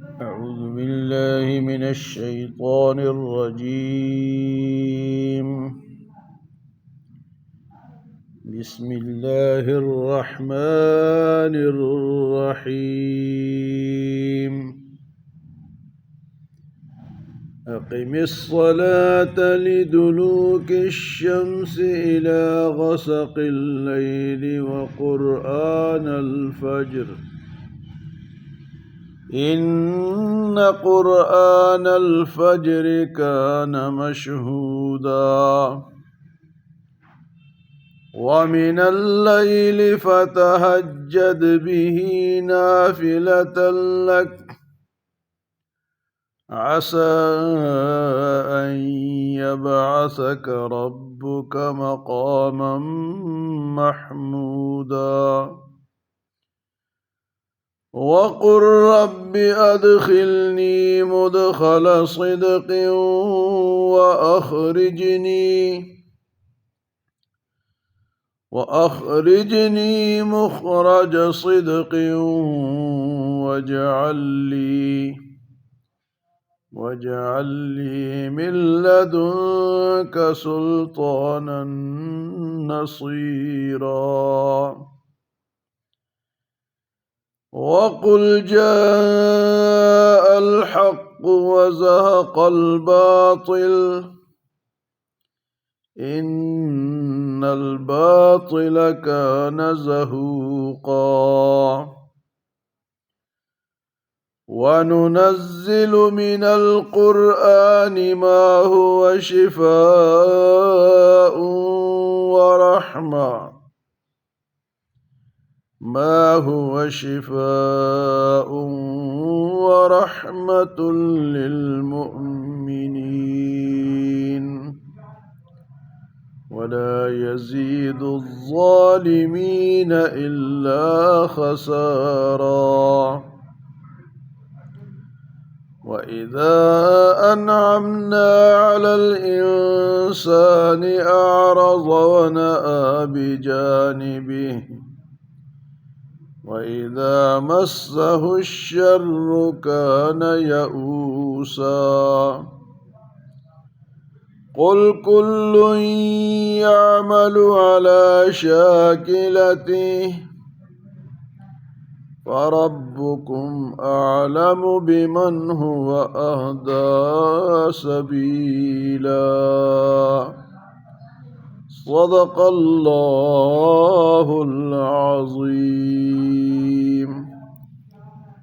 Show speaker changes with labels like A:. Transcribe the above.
A: أعوذ بالله من الشيطان الرجيم. بسم الله الرحمن الرحيم. أقم الصلاة لدلوك الشمس إلى غسق الليل وقرآن الفجر إن قرآن الفجر كان مشهودا ومن الليل فتهجد به نافلة لك عسى أن يبعثك ربك مقاما محمودا وقل رب أدخلني مدخل صدق وأخرجني مخرج صدق واجعل لي من لدنك سلطانا نصيرا وقل جاء الحق وزهق الباطل إن الباطل كان زهوقا وننزل من القرآن ما هو شفاء ورحمة للمؤمنين ولا يزيد الظالمين إلا خسارا وإذا أنعمنا على الإنسان أعرض ونأى بجانبه وإذا مسه الشر كان يئوسا قل كل يعمل على شاكلته فربكم أعلم بمن هو أهدى سبيلا صدق الله العظيم.